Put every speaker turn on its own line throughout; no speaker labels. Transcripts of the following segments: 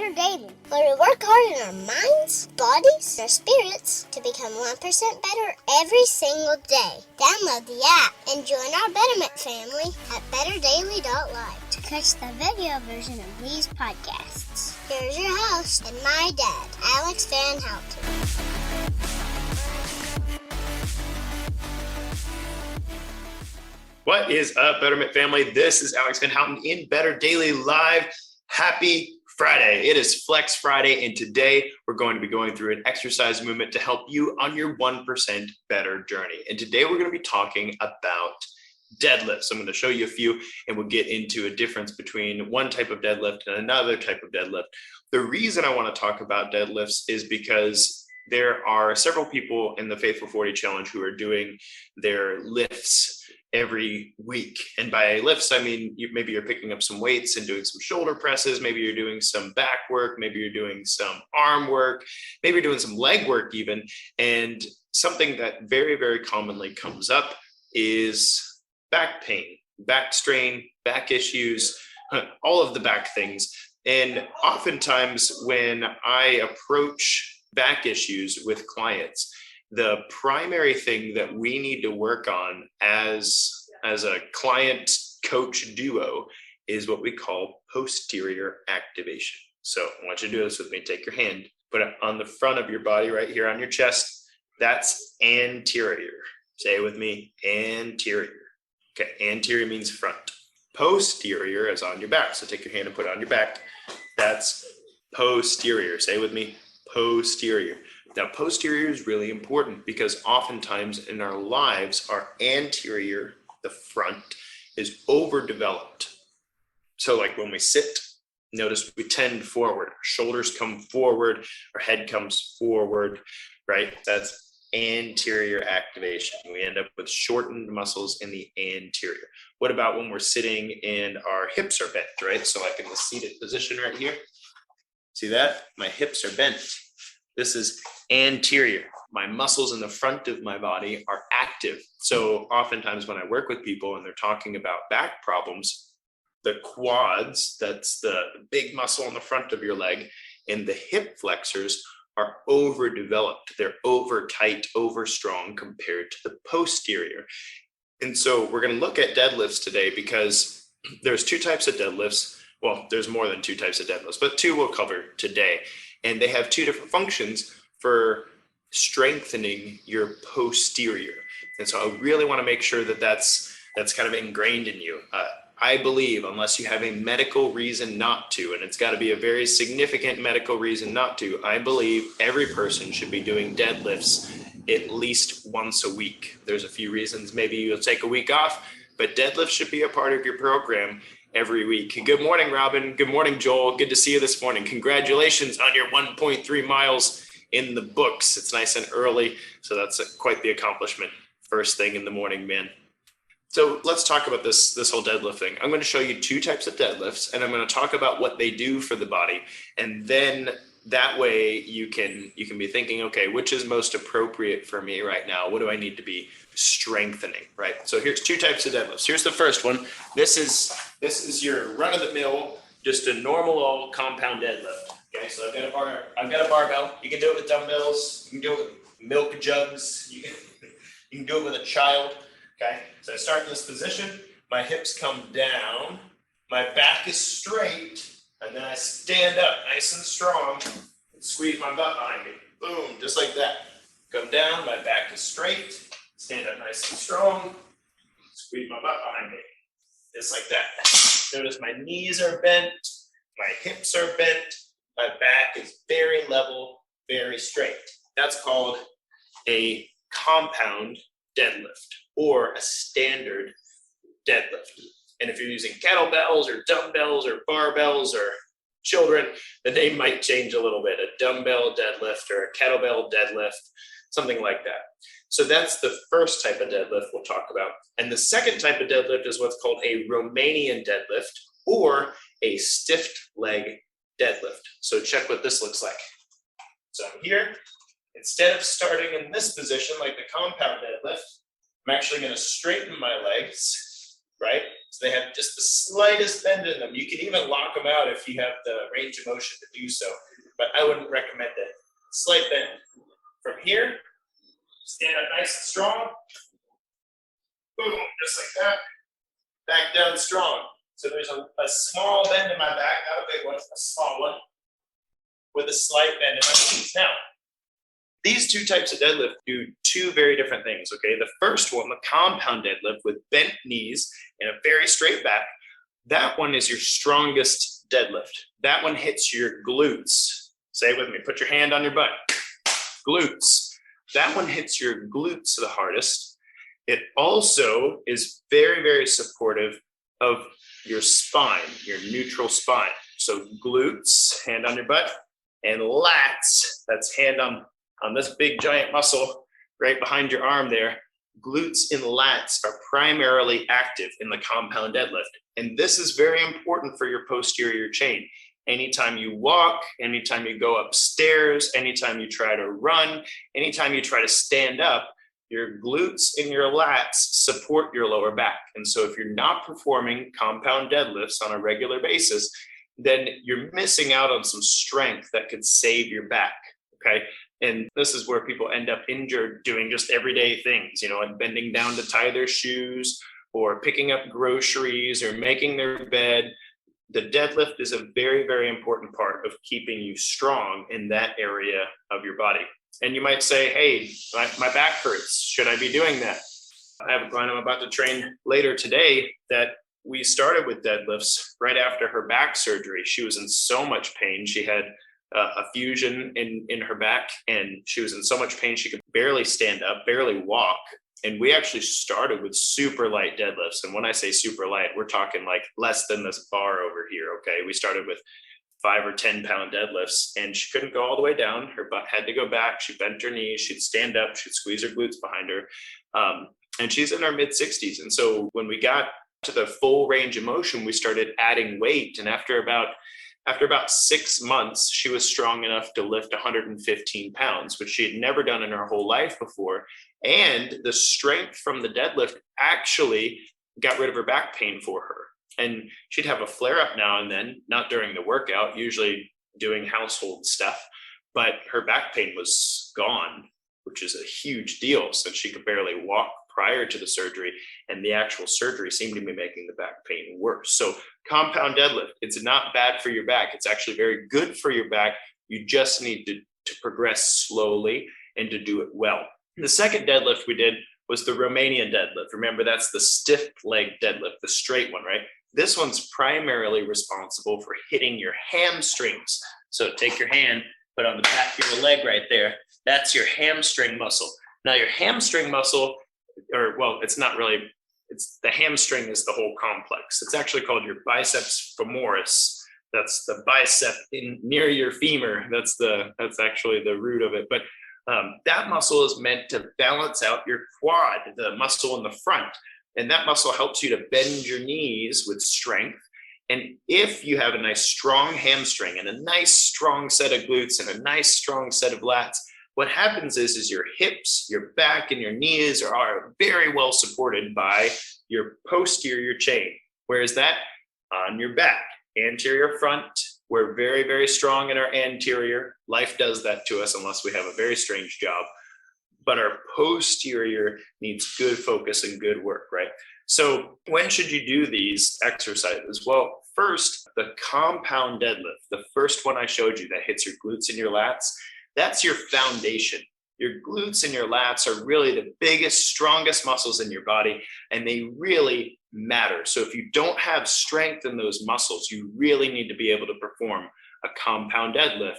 better daily, where we work hard in our minds, bodies, and our spirits to become 1% better every single day. Download the app and join our Betterment family at betterdaily.life to catch the video version of these podcasts. Here's your host and my dad, Alex Van Houten.
What is up, Betterment family? This is Alex Van Houten in Better Daily Live. Happy Friday. It is Flex Friday, and today we're going to be going through an exercise movement to help you on your 1% better journey. And today we're going to be talking about deadlifts. I'm going to show you a few, and we'll get into a difference between one type of deadlift and another type of deadlift. The reason I want to talk about deadlifts is because there are several people in the Faithful 40 Challenge who are doing their lifts every week. And by lifts, I mean, maybe you're picking up some weights and doing some shoulder presses. Maybe you're doing some back work. Maybe you're doing some arm work. Maybe you're doing some leg work even. And something that very, very commonly comes up is back pain, back strain, back issues, all of the back things. And oftentimes when I approach back issues with clients, the primary thing that we need to work on as a client coach duo is what we call posterior activation. So I want you to do this with me. Take your hand, put it on the front of your body right here on your chest. That's anterior. Say it with me, anterior. Okay, anterior means front. Posterior is on your back. So take your hand and put it on your back. That's posterior. Say it with me, posterior. Now, posterior is really important because oftentimes in our lives, our anterior, the front, is overdeveloped. So like when we sit, notice we tend forward, our shoulders come forward, our head comes forward, right? That's anterior activation. We end up with shortened muscles in the anterior. What about when we're sitting and our hips are bent, right? So like in the seated position right here, see that? My hips are bent. This is anterior. My muscles in the front of my body are active. So oftentimes when I work with people and they're talking about back problems, the quads, that's the big muscle on the front of your leg, and the hip flexors are overdeveloped. They're over tight, over strong compared to the posterior. And so we're going to look at deadlifts today because there's two types of deadlifts. Well, there's more than two types of deadlifts, but two we'll cover today. And they have two different functions for strengthening your posterior. And so I really want to make sure that that's kind of ingrained in you. I believe unless you have a medical reason not to, and it's got to be a very significant medical reason not to, I believe every person should be doing deadlifts at least once a week. There's a few reasons. Maybe you'll take a week off, but deadlifts should be a part of your program every week. Good morning, Robin. Good morning, Joel. Good to see you this morning. Congratulations on your 1.3 miles in the books. It's nice and early, so that's quite the accomplishment. First thing in the morning, man. So let's talk about this whole deadlift thing. I'm going to show you two types of deadlifts, and I'm going to talk about what they do for the body. And then that way you can be thinking, okay, which is most appropriate for me right now? What do I need to be strengthening, right? So here's two types of deadlifts. Here's the first one. This is your run-of-the-mill, just a normal old compound deadlift. Okay, so I've got a barbell. You can do it with dumbbells. You can do it with milk jugs. You can do it with a child. Okay, so I start in this position. My hips come down. My back is straight, and then I stand up nice and strong and squeeze my butt behind me. Boom, just like that. Come down. My back is straight. Stand up nice and strong. Squeeze my butt behind me. Just like that. Notice my knees are bent. My hips are bent. My back is very level, very straight. That's called a compound deadlift or a standard deadlift. And if you're using kettlebells or dumbbells or barbells or children, the name might change a little bit. A dumbbell deadlift or a kettlebell deadlift, something like that. So that's the first type of deadlift we'll talk about. And the second type of deadlift is what's called a Romanian deadlift or a stiff leg deadlift. So check what this looks like. So I'm here. Instead of starting in this position like the compound deadlift, I'm actually going to straighten my legs, right? So they have just the slightest bend in them. You can even lock them out if you have the range of motion to do so, but I wouldn't recommend it. Slight bend. From here, stand up nice and strong. Boom, just like that. Back down strong. So there's a small bend in my back, not a big one, a small one, with a slight bend in my knees. Now, these two types of deadlift do two very different things, okay? The first one, the compound deadlift with bent knees and a very straight back, that one is your strongest deadlift. That one hits your glutes. Say it with me, put your hand on your butt. Glutes. That one hits your glutes the hardest. It also is very, very supportive of your spine, your neutral spine. So glutes, hand on your butt, and lats, that's hand on this big giant muscle right behind your arm there. Glutes and lats are primarily active in the compound deadlift. And this is very important for your posterior chain. Anytime you walk, anytime you go upstairs, anytime you try to run, anytime you try to stand up, your glutes and your lats support your lower back. And so if you're not performing compound deadlifts on a regular basis, then you're missing out on some strength that could save your back, okay? And this is where people end up injured doing just everyday things, and bending down to tie their shoes or picking up groceries or making their bed. The deadlift is a very, very important part of keeping you strong in that area of your body. And you might say, hey, my back hurts. Should I be doing that? I have a client I'm about to train later today that we started with deadlifts right after her back surgery. She was in so much pain. She had a fusion in her back, and she was in so much pain she could barely stand up, barely walk. And we actually started with super light deadlifts. And when I say super light, we're talking like less than this bar over here, okay? We started with 5 or 10 pound deadlifts, and she couldn't go all the way down. Her butt had to go back. She bent her knees. She'd stand up. She'd squeeze her glutes behind her. And she's in her mid 60s. And so when we got to the full range of motion, we started adding weight. And after about 6 months, she was strong enough to lift 115 pounds, which she had never done in her whole life before. And the strength from the deadlift actually got rid of her back pain for her. And she'd have a flare up now and then, not during the workout, usually doing household stuff, but her back pain was gone, which is a huge deal since she could barely walk prior to the surgery, and the actual surgery seemed to be making the back pain worse. So compound deadlift, it's not bad for your back. It's actually very good for your back. You just need to progress slowly and to do it well. The second deadlift we did was the Romanian deadlift. Remember, that's the stiff leg deadlift, the straight one, right? This one's primarily responsible for hitting your hamstrings. So take your hand, put on the back of your leg right there. That's your hamstring muscle. Now your hamstring muscle, it's not really, it's the hamstring is the whole complex. It's actually called your biceps femoris. That's the bicep near your femur. That's actually the root of it. But that muscle is meant to balance out your quad, the muscle in the front. And that muscle helps you to bend your knees with strength. And if you have a nice strong hamstring and a nice strong set of glutes and a nice strong set of lats, what happens is your hips, your back, and your knees are very well supported by your posterior chain. Whereas that on your back, anterior front, we're very, very strong in our anterior. Life does that to us unless we have a very strange job. But our posterior needs good focus and good work, right? So when should you do these exercises? Well, first, the compound deadlift, the first one I showed you that hits your glutes and your lats, that's your foundation. Your glutes and your lats are really the biggest, strongest muscles in your body, and they really matter. So if you don't have strength in those muscles, you really need to be able to perform a compound deadlift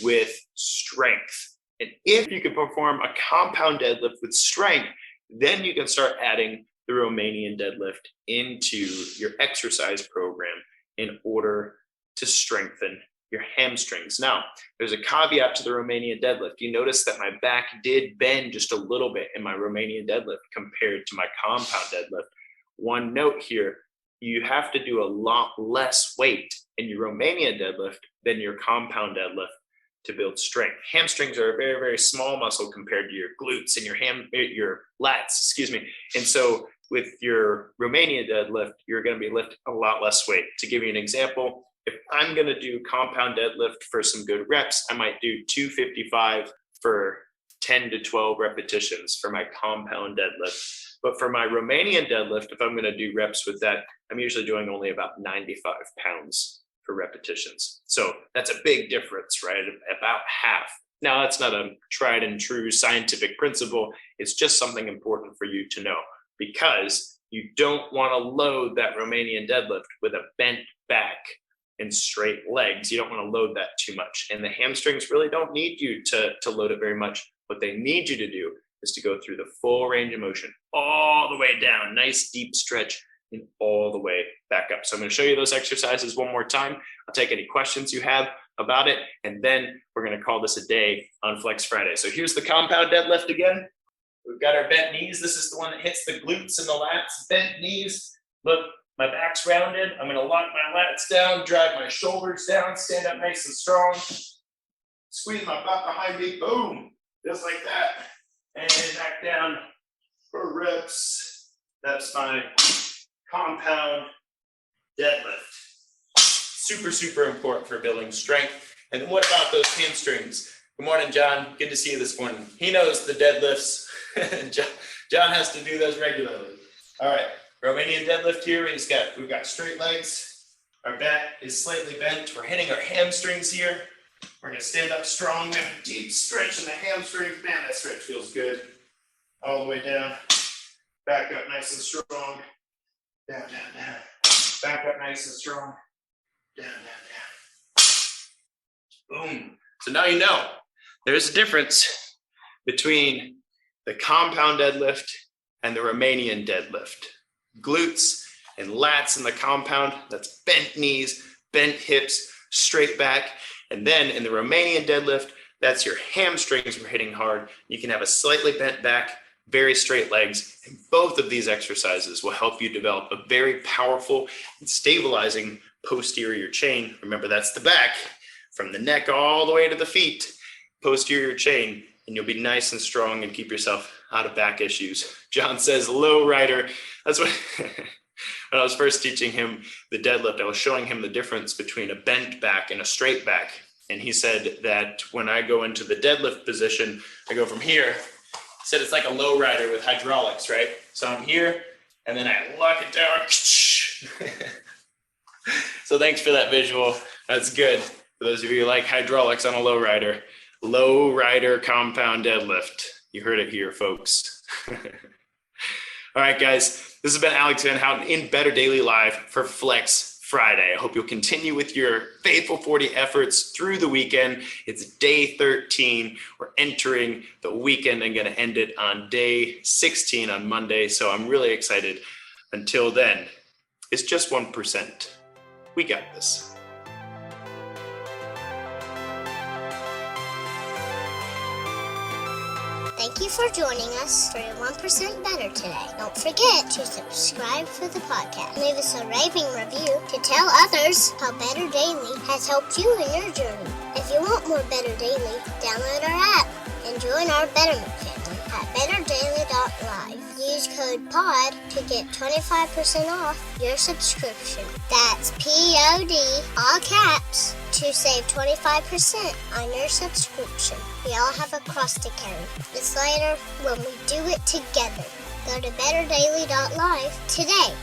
with strength. And if you can perform a compound deadlift with strength, then you can start adding the Romanian deadlift into your exercise program in order to strengthen your hamstrings. Now, there's a caveat to the Romanian deadlift. You notice that my back did bend just a little bit in my Romanian deadlift compared to my compound deadlift. One note here, you have to do a lot less weight in your Romanian deadlift than your compound deadlift to build strength. Hamstrings are a very, very small muscle compared to your glutes and your lats, And so with your Romanian deadlift, you're going to be lifting a lot less weight. To give you an example, if I'm going to do compound deadlift for some good reps, I might do 255 for 10 to 12 repetitions for my compound deadlift. But for my Romanian deadlift, if I'm going to do reps with that, I'm usually doing only about 95 pounds for repetitions. So that's a big difference, right? About half. Now, that's not a tried and true scientific principle. It's just something important for you to know, because you don't want to load that Romanian deadlift with a bent back and straight legs. You don't want to load that too much. And the hamstrings really don't need you to load it very much. What they need you to do is to go through the full range of motion, all the way down, nice deep stretch, and all the way back up. So I'm going to show you those exercises one more time. I'll take any questions you have about it, and then we're going to call this a day on Flex Friday. So here's the compound deadlift again. We've got our bent knees. This is the one that hits the glutes and the lats. Bent knees. Look, my back's rounded. I'm going to lock my lats down, drive my shoulders down, stand up nice and strong. Squeeze my butt behind me. Boom. Just like that. And back down for reps. That's my compound deadlift. Super, super important for building strength. And then what about those hamstrings? Good morning, John. Good to see you this morning. He knows the deadlifts. John has to do those regularly. All right, Romanian deadlift here. We've got straight legs. Our back is slightly bent. We're hitting our hamstrings here. We're gonna stand up strong. We have a deep stretch in the hamstrings. Man, that stretch feels good. All the way down. Back up nice and strong. Down, down, down. Back up nice and strong. Down, down, down. Boom. So now you know there's a difference between the compound deadlift and the Romanian deadlift. Glutes and lats in the compound, that's bent knees, bent hips, straight back. And then in the Romanian deadlift, that's your hamstrings we're hitting hard. You can have a slightly bent back, very straight legs. And both of these exercises will help you develop a very powerful and stabilizing posterior chain. Remember, that's the back, from the neck all the way to the feet, posterior chain, and you'll be nice and strong and keep yourself out of back issues. John says low rider. That's what, when I was first teaching him the deadlift, I was showing him the difference between a bent back and a straight back. And he said that when I go into the deadlift position, I go from here. He said it's like a low rider with hydraulics, right? So I'm here, and then I lock it down. So thanks for that visual. That's good. For those of you who like hydraulics on a low rider compound deadlift. You heard it here, folks. All right, guys, this has been Alex Van Houten in Better Daily Live for Flex Friday. I hope you'll continue with your Faithful 40 efforts through the weekend. It's day 13. We're entering the weekend and going to end it on day 16 on Monday. So I'm really excited. Until then, it's just 1%. We got this.
Thank you for joining us for 1% Better today. Don't forget to subscribe for the podcast. Leave us a raving review to tell others how Better Daily has helped you in your journey. If you want more Better Daily, download our app and join our Betterment family at betterdaily.live. Use code POD to get 25% off your subscription. That's POD, all caps, to save 25% on your subscription. We all have a cross to carry. It's lighter when we do it together. Go to betterdaily.live today.